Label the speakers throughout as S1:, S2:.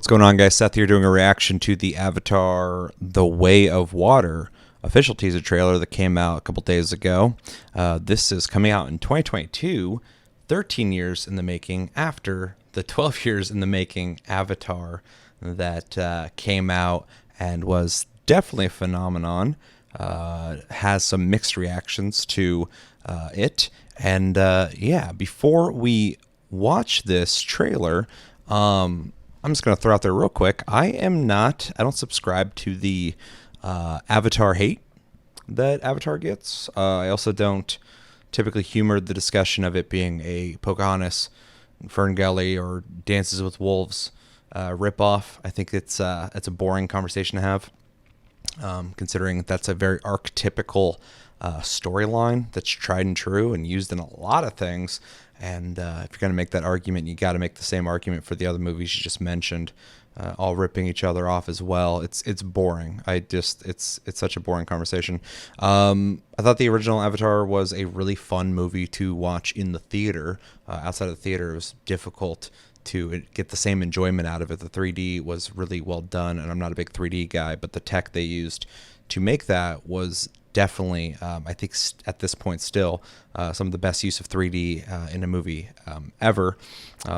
S1: What's going on, guys? Seth here doing a reaction to the Avatar The Way of Water official teaser trailer that came out a couple days ago. This is coming out in 2022, 13 years in the making after the 12 years in the making Avatar that came out and was definitely a phenomenon. Has some mixed reactions to it. And yeah, before we watch this trailer, I'm just going to throw out there real quick. I don't subscribe to the Avatar hate that Avatar gets. I also don't typically humor the discussion of it being a Pocahontas, Ferngully, or Dances with Wolves ripoff. I think it's a boring conversation to have, considering that's a very archetypical storyline that's tried and true and used in a lot of things. And if you're going to make that argument, you got to make the same argument for the other movies you just mentioned, all ripping each other off as well. It's boring. It's such a boring conversation. I thought the original Avatar was a really fun movie to watch in the theater. Outside of the theater, it was difficult to get the same enjoyment out of it. The 3D was really well done, and I'm not a big 3D guy, but the tech they used to make that was definitely, I think at this point still, some of the best use of 3D in a movie ever.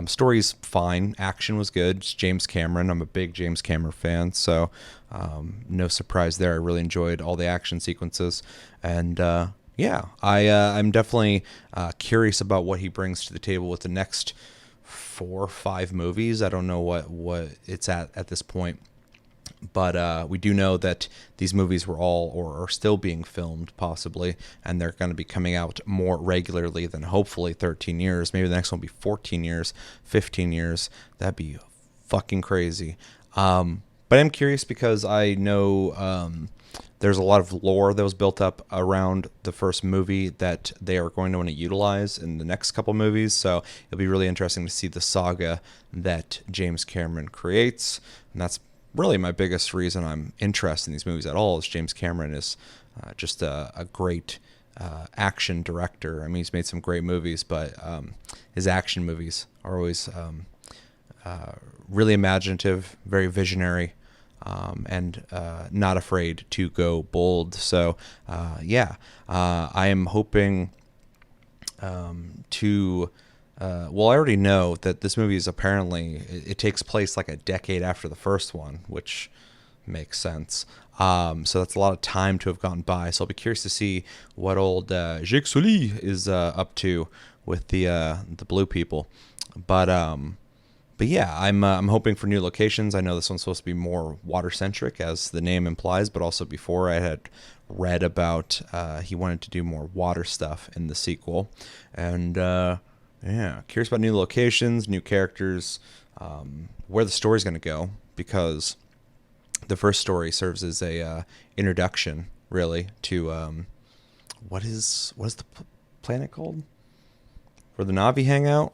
S1: Story's fine. Action was good. It's James Cameron. I'm a big James Cameron fan, so no surprise there. I really enjoyed all the action sequences. And yeah, I'm definitely curious about what he brings to the table with the next 4 or 5 movies. I don't know what it's at this point. But we do know that these movies were all or are still being filmed, possibly, and they're going to be coming out more regularly than hopefully 13 years. Maybe the next one will be 14 years, 15 years. That'd be fucking crazy. But I'm curious because I know there's a lot of lore that was built up around the first movie that they are going to want to utilize in the next couple movies. So it'll be really interesting to see the saga that James Cameron creates, and that's really my biggest reason I'm interested in these movies at all. Is James Cameron is just a great action director. I mean, he's made some great movies, but his action movies are always really imaginative, very visionary, and not afraid to go bold. So yeah, I am hoping to well, I already know that this movie is apparently, it takes place like a decade after the first one, which makes sense. So that's a lot of time to have gone by. So I'll be curious to see what old Jake Sully is up to with the blue people. But yeah, I'm hoping for new locations. I know this one's supposed to be more water centric, as the name implies, but also before I had read about he wanted to do more water stuff in the sequel. And yeah, curious about new locations, new characters, where the story's going to go, because the first story serves as a introduction, really, to what is the planet called where the Na'vi hang out?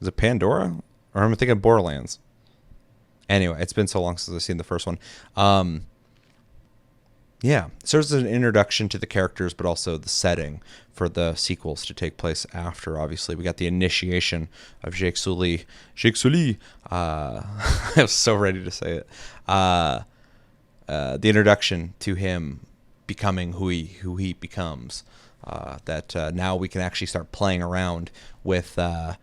S1: Is it Pandora, or am I thinking of Borderlands? Anyway, it's been so long since I've seen the first one. Yeah, it serves as an introduction to the characters, but also the setting for the sequels to take place after. Obviously, we got the initiation of Jake Sully. Jake Sully. I was so ready to say it. The introduction to him becoming who he becomes. That now we can actually start playing around with the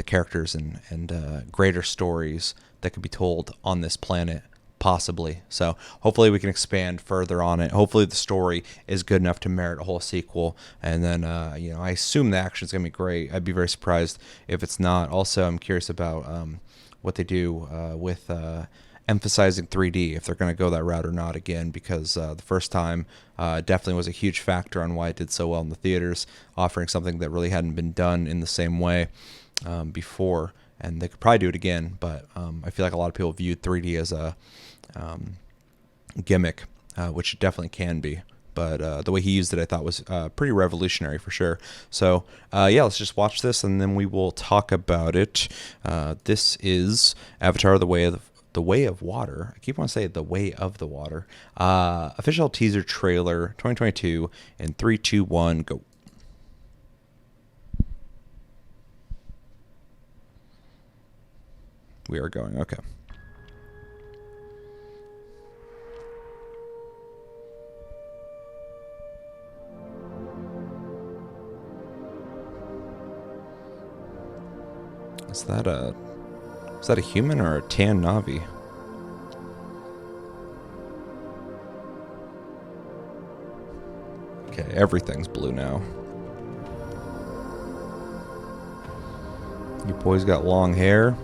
S1: characters and greater stories that could be told on this planet. Possibly. So hopefully we can expand further on it. Hopefully the story is good enough to merit a whole sequel. And then, I assume the action is going to be great. I'd be very surprised if it's not. Also, I'm curious about what they do with emphasizing 3D, if they're going to go that route or not again, because the first time definitely was a huge factor on why it did so well in the theaters, offering something that really hadn't been done in the same way before. And they could probably do it again, but I feel like a lot of people viewed 3D as a gimmick, which it definitely can be. But the way he used it, I thought was pretty revolutionary for sure. So yeah, let's just watch this, and then we will talk about it. This is Avatar: The Way of Water. I keep wanting to say The Way of the Water. Official teaser trailer 2022 in 3, 2, 1, go. We are going. Okay. Is that a human or a tan Na'vi? Okay, everything's blue now. Your boy's got long hair.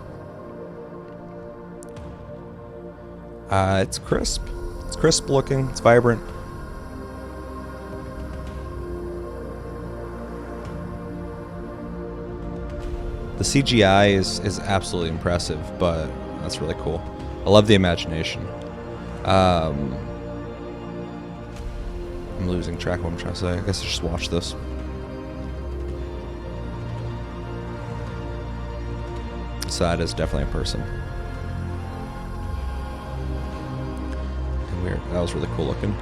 S1: It's crisp. It's crisp looking. It's vibrant. The CGI is absolutely impressive, but that's really cool. I love the imagination. I'm losing track of what I'm trying to say. I guess I just watch this. So that is definitely a person. And weird. That was really cool looking.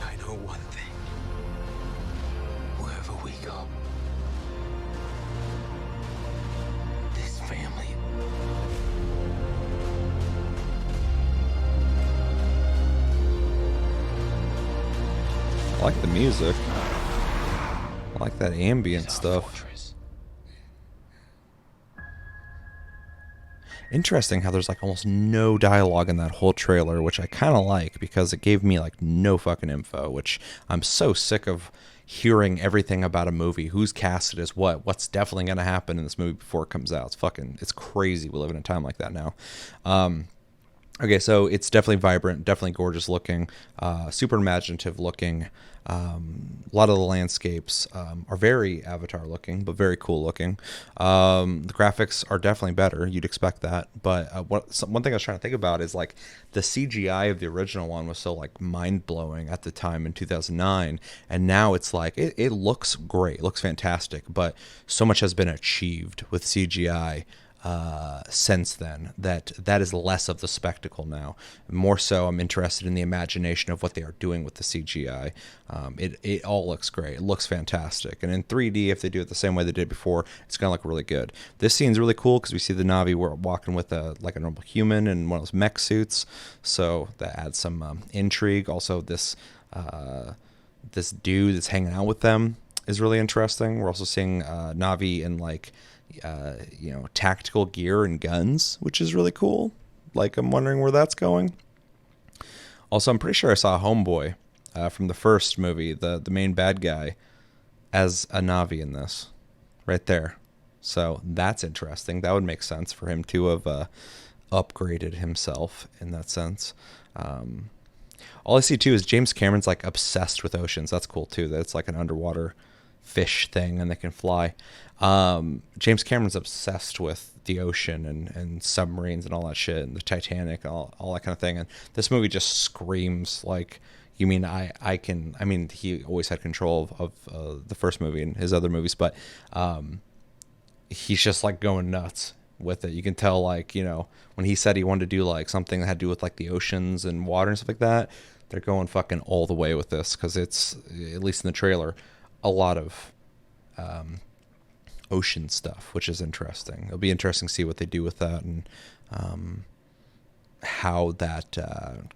S2: I know one thing. Wherever we go, this family.
S1: I like the music. I like that ambient stuff. Interesting how there's like almost no dialogue in that whole trailer, which I kind of like because it gave me like no fucking info, which I'm so sick of hearing everything about a movie, who's casted as what's definitely going to happen in this movie before it comes out. It's crazy. We live in a time like that now. Okay, so it's definitely vibrant, definitely gorgeous looking, super imaginative looking. A lot of the landscapes are very Avatar looking, but very cool looking. The graphics are definitely better. You'd expect that. But one thing I was trying to think about is like the CGI of the original one was so like mind blowing at the time in 2009, and now it's like it looks great, it looks fantastic. But so much has been achieved with CGI since then that is less of the spectacle now. More so, I'm interested in the imagination of what they are doing with the CGI. It all looks great. It looks fantastic. And in 3D, if they do it the same way they did before, it's going to look really good. This scene's really cool because we see the Na'vi walking with a normal human in one of those mech suits. So that adds some intrigue. Also, this dude that's hanging out with them is really interesting. We're also seeing Na'vi in like tactical gear and guns, which is really cool. Like, I'm wondering where that's going. Also, I'm pretty sure I saw Homeboy from the first movie, the main bad guy, as a Na'vi in this, right there. So that's interesting. That would make sense for him to have upgraded himself in that sense. All I see too is James Cameron's like obsessed with oceans. That's cool too. That's like an underwater fish thing and they can fly. James Cameron's obsessed with the ocean and submarines and all that shit and the Titanic, all that kind of thing. And this movie just screams like, you mean he always had control of the first movie and his other movies, but he's just like going nuts with it. You can tell, like, when he said he wanted to do like something that had to do with like the oceans and water and stuff like that, they're going fucking all the way with this because it's, at least in the trailer, a lot of ocean stuff, which is interesting. It'll be interesting to see what they do with that and how that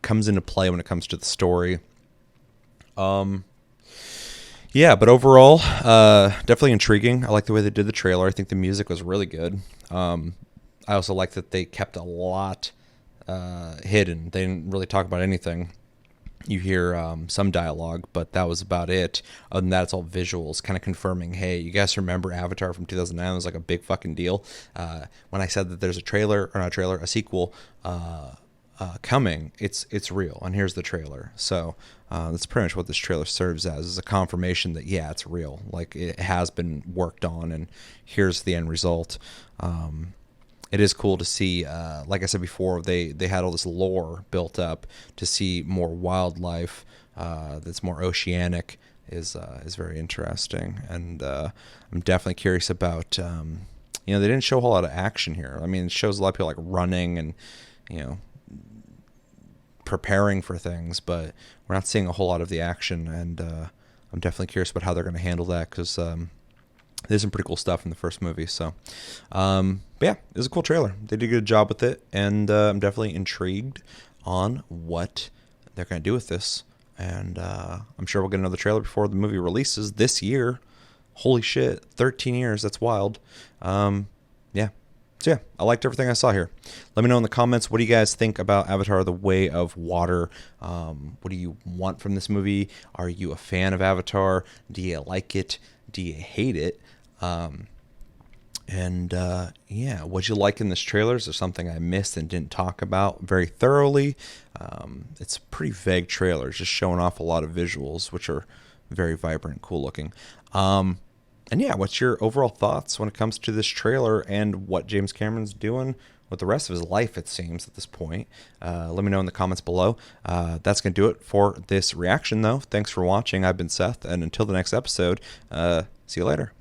S1: comes into play when it comes to the story. Yeah, but overall, definitely intriguing. I like the way they did the trailer. I think the music was really good. I also like that they kept a lot hidden. They didn't really talk about anything. You hear some dialogue, but that was about it. Other than that, it's all visuals, kind of confirming, hey, you guys remember Avatar from 2009? It was like a big fucking deal. When I said that there's a sequel coming, it's real, and here's the trailer. So that's pretty much what this trailer serves as, is a confirmation that, yeah, it's real. Like, it has been worked on, and here's the end result. It is cool to see, like I said before, they had all this lore built up. To see more wildlife that's more oceanic is very interesting, and I'm definitely curious about. They didn't show a whole lot of action here. I mean, it shows a lot of people like running and preparing for things, but we're not seeing a whole lot of the action, and I'm definitely curious about how they're going to handle that because. There's some pretty cool stuff in the first movie. So, but yeah, it was a cool trailer. They did a good job with it, and I'm definitely intrigued on what they're going to do with this. And I'm sure we'll get another trailer before the movie releases this year. Holy shit, 13 years. That's wild. Yeah. So yeah, I liked everything I saw here. Let me know in the comments, what do you guys think about Avatar: The Way of Water? What do you want from this movie? Are you a fan of Avatar? Do you like it? Do you hate it? Yeah, what'd you like in this trailer? Is there something I missed and didn't talk about very thoroughly? It's a pretty vague trailer, just showing off a lot of visuals, which are very vibrant, cool looking. And yeah, what's your overall thoughts when it comes to this trailer and what James Cameron's doing with the rest of his life, it seems, at this point? Let me know in the comments below. That's going to do it for this reaction, though. Thanks for watching. I've been Seth, and until the next episode, see you later.